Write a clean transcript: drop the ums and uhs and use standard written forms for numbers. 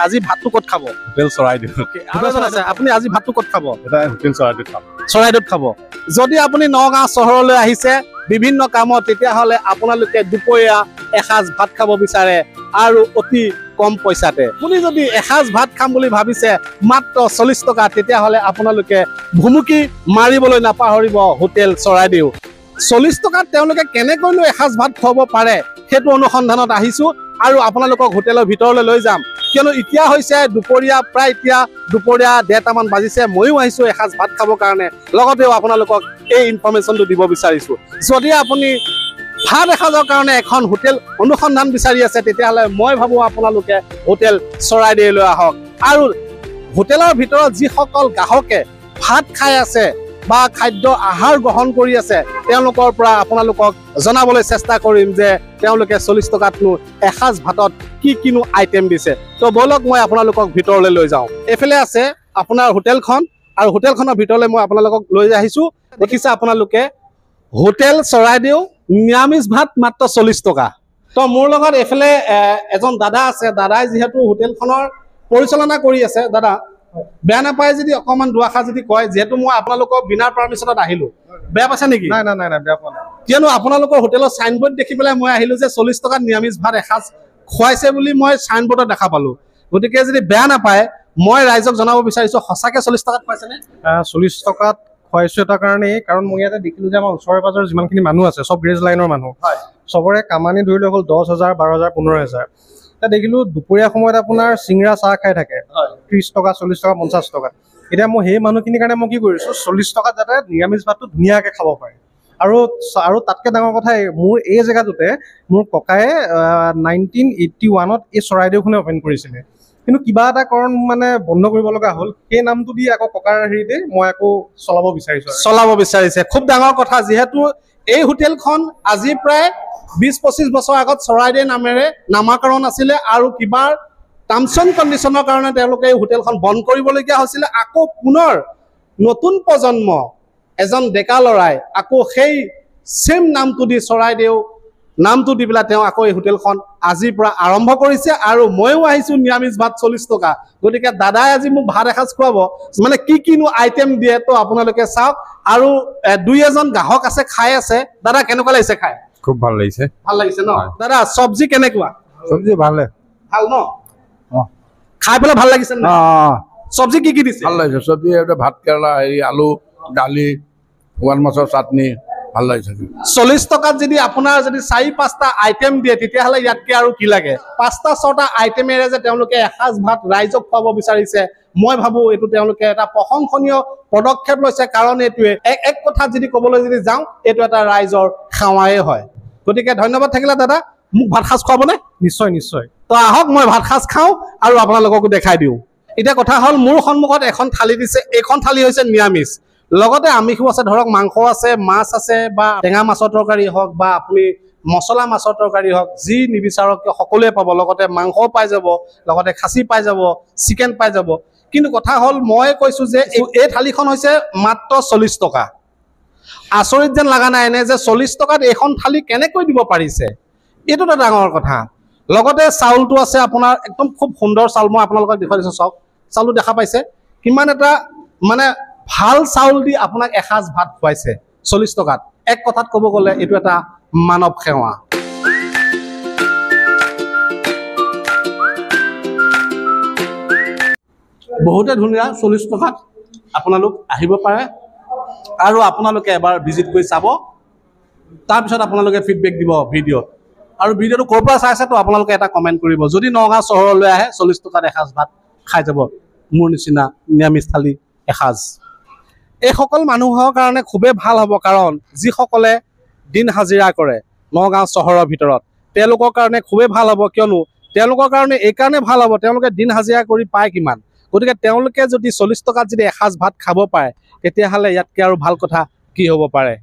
আজি ভাতটো ক'ত খাব? হোটেল চৰাইদেউ। আপুনি আজি ভাতটো ক'ত খাব? এটা হোটেল চৰাইদেউত খাম। চৰাইদেউত খাব। যদি আপুনি নগাঁও চহৰলৈ আহিছে বিভিন্ন কামত, তেতিয়াহ'লে আপোনালোকে দুপৰীয়া এসাঁজ ভাত খাব বিচাৰে আৰু অতি কম পইচাতে। আপুনি যদি এসাঁজ ভাত খাম বুলি ভাবিছে মাত্ৰ 40 টকা, তেতিয়াহ'লে আপোনালোকে ভুমুকি মাৰিবলৈ নাপাহৰিব হোটেল চৰাইদেউ। 40 টকাত তেওঁলোকে কেনেকৈনো এসাঁজ ভাত খুৱাব পাৰে সেইটো অনুসন্ধানত আহিছোঁ আৰু আপোনালোকক হোটেলৰ ভিতৰলৈ লৈ যাম। কিয়নো এতিয়া হৈছে দুপৰীয়া, প্ৰায় এতিয়া দুপৰীয়া 1:30মান বাজিছে। ময়ো আহিছোঁ এসাঁজ ভাত খাবৰ কাৰণে, লগতেও আপোনালোকক এই ইনফৰমেশ্যনটো দিব বিচাৰিছোঁ। যদি আপুনি ভাত এসাঁজৰ কাৰণে এখন হোটেল অনুসন্ধান বিচাৰি আছে, তেতিয়াহ'লে মই ভাবোঁ আপোনালোকে হোটেল চৰাইদেউলৈ আহক। আৰু হোটেলৰ ভিতৰত যিসকল গ্ৰাহকে ভাত খাই আছে বা খাদ্য আহাৰ গ্ৰহণ কৰি আছে, তেওঁলোকৰ পৰা আপোনালোকক জনাবলৈ চেষ্টা কৰিম যে তেওঁলোকে 40 টকাতনো এসাঁজ ভাতত কিনো আইটেম দিছে। তো ব'লক মই আপোনালোকক ভিতৰলৈ লৈ যাওঁ। এইফালে আছে আপোনাৰ হোটেলখন, আৰু হোটেলখনৰ ভিতৰলৈ মই আপোনালোকক লৈ আহিছোঁ। দেখিছে আপোনালোকে হোটেল চৰাইদেউ, নিৰামিষ ভাত মাত্ৰ 40 টকা। তো মোৰ লগত এইফালে এজন দাদা আছে। দাদাই যিহেতু হোটেলখনৰ পৰিচালনা কৰি আছে। দাদা, বেয়া নাপায় যদি অকণমান দুআষাৰ যদি কয়, যিহেতু মই আপোনালোকৰ বিনা পাৰ্মিশ্যনত আহিলোঁ, বেয়া পাইছে নেকি? নাই, বেয়া পোৱা নাই। কিয়নো আপোনালোকৰ হোটেলৰ চাইনবোৰ্ড দেখি পেলাই মই আহিলোঁ যে 40 টকাত নিৰামিষ ভাত এসাঁজ খুৱাইছে বুলি মই চাইনবোৰ্ডত দেখা পালোঁ। গতিকে যদি বেয়া নাপায়, মই ৰাইজক জনাব বিচাৰিছোঁ, সঁচাকৈ 40 টকাত খুৱাইছেনে? 40 টকাত খুৱাইছোঁ এটা কাৰণেই, কাৰণ মই ইয়াতে দেখিলোঁ যে আমাৰ ওচৰে পাজৰে যিমানখিনি মানুহ আছে চব গ্ৰেজ লাইনৰ মানুহ, চবৰে কামানি ধৰি লৈ গ'ল 10,000, 12,000, 15,000। এতিয়া দেখিলোঁ দুপৰীয়া সময়ত আপোনাৰ চিংৰা চাহ খাই থাকে 30 টকা, 40 টকা, 50 টকা। এতিয়া মই সেই মানুহখিনিৰ কাৰণে মই কি কৰিছোঁ, 40 টকাত যাতে নিৰামিষ ভাতটো ধুনীয়াকৈ খাব পাৰে। আৰু তাতকৈ ডাঙৰ কথা, মোৰ এই জেগাটোতে মোৰ ককায়ে 1981ত এই চৰাইদেউখনে অপেন কৰিছিলে, কিন্তু কিবা এটা কাৰণ মানে বন্ধ কৰিব লগা হ'ল। সেই নামটো দি আকৌ ককাৰ হেৰিতে মই আকৌ চলাব বিচাৰিছে। খুব ডাঙৰ কথা, যিহেতু এই হোটেলখন আজি প্ৰায় 20-25 বছৰ আগত চৰাইদেউ নামেৰে নামাকৰণ আছিলে, আৰু কিবা টাৰ্মছ এণ্ড কণ্ডিশ্যনৰ কাৰণে তেওঁলোকে এই হোটেলখন বন্ধ কৰিবলগীয়া হৈছিলে। আকৌ পুনৰ নতুন প্ৰজন্ম এজন ডেকা ল'ৰাই আকৌ সেই ছেম নামটো দি, চৰাইদেউ নামটো দি পেলাই তেওঁ আকৌ এই হোটেলখন আজিৰ পৰা আৰম্ভ কৰিছে। আৰু ময়ো আহিছোঁ নিৰামিষ ভাত 40 টকা। গতিকে দাদাই আজি মোক ভাত এসাঁজ খুৱাব, মানে কিনো আইটেম দিয়ে তো আপোনালোকে চাওক। আৰু 2-এজন গ্ৰাহক আছে, খাই আছে। দাদা, কেনেকুৱা লাগিছে খাই? খুব ভাল লাগিছে। ভাল লাগিছে ন? দাদা, চব্জি কেনেকুৱা? চব্জি ভাল ন? খাই পেলাই ভাল লাগিছে ন? চব্জি কি দিছে? ভাল লাগিছে চব্জি, ভাত কেৰেলা, আলু, দালি, শুকান মাছৰ চাটনি, ভাল লাগিছে। 40 টকাত যদি আপোনাৰ যদি 4-5টা আইটেম দিয়ে, তেতিয়াহ'লে ইয়াতকে আৰু কি লাগে? 5টা-6টা আইটেমেৰে যে তেওঁলোকে এসাঁজ ভাত ৰাইজক খুৱাব বিচাৰিছে, মই ভাবোঁ এইটো তেওঁলোকে এটা প্ৰশংসনীয় পদক্ষেপ লৈছে। কাৰণ এইটোৱে এক কথাত যদি ক'বলৈ যদি যাওঁ, এইটো এটা ৰাইজৰ সেৱাই হয়। গতিকে ধন্যবাদ থাকিলে দাদা। মোক ভাত সাঁজ খুৱাবনে? নিশ্চয়। তো আহক, মই ভাত সাঁজ খাওঁ আৰু আপোনালোককো দেখাই দিওঁ। এতিয়া কথা হ'ল, মোৰ সন্মুখত এখন থালি দিছে। এইখন থালি হৈছে নিৰামিষ, লগতে আমিষো আছে। ধৰক মাংস আছে, মাছ আছে, বা টেঙা মাছৰ তৰকাৰী হওক, বা আপুনি মছলা মাছৰ তৰকাৰী হওক, যি নিবিচাৰক সকলোৱে পাব। লগতে মাংসও পাই যাব, লগতে খাচী পাই যাব, চিকেন পাই যাব। কিন্তু কথা হ'ল, মই কৈছোঁ যে এই থালিখন হৈছে মাত্ৰ 40 টকা। আচৰিত যেন লগা নাই এনে যে 40 টকাত এইখন থালি কেনেকৈ দিব পাৰিছে? এইটো এটা ডাঙৰ কথা। লগতে চাউলটো আছে আপোনাৰ একদম খুব সুন্দৰ চাউল। মই আপোনালোকক দেখুৱাই দিছোঁ, চাওক চাউলটো দেখা পাইছে? কিমান এটা মানে ভাল চাউল দি আপোনাক এসাঁজ ভাত খুৱাইছে 40 টকাত। এক কথাত ক'ব গ'লে এইটো এটা মানৱ সেৱা। বহুতে ধুনীয়া। 40 টকাত আপোনালোক আহিব পাৰে আৰু আপোনালোকে এবাৰ ভিজিট কৰি চাব। তাৰপিছত আপোনালোকে ফিডবেক দিব ভিডিঅ'ত। আৰু ভিডিঅ'টো ক'ৰ পৰা চাইছে তো আপোনালোকে এটা কমেণ্ট কৰিব। যদি নগাঁও চহৰলৈ আহে, 40 টকাত এসাঁজ ভাত খাই যাব মোৰ নিচিনা নিৰামিষ থালি এসাঁজ। এইসকল মানুহৰ কাৰণে খুবেই ভাল হ'ব, কাৰণ যিসকলে দিন হাজিৰা কৰে নগাঁও চহৰৰ ভিতৰত, তেওঁলোকৰ কাৰণে খুবেই ভাল হ'ব। কিয়নো তেওঁলোকৰ কাৰণে এইকাৰণে ভাল হ'ব, তেওঁলোকে দিন হাজিৰা কৰি পায় কিমান। গতিকে তেওঁলোকে যদি 40 টকাত যদি এসাঁজ ভাত খাব পাৰে, তেতিয়াহ'লে ইয়াতকৈ আৰু ভাল কথা কি হ'ব পাৰে?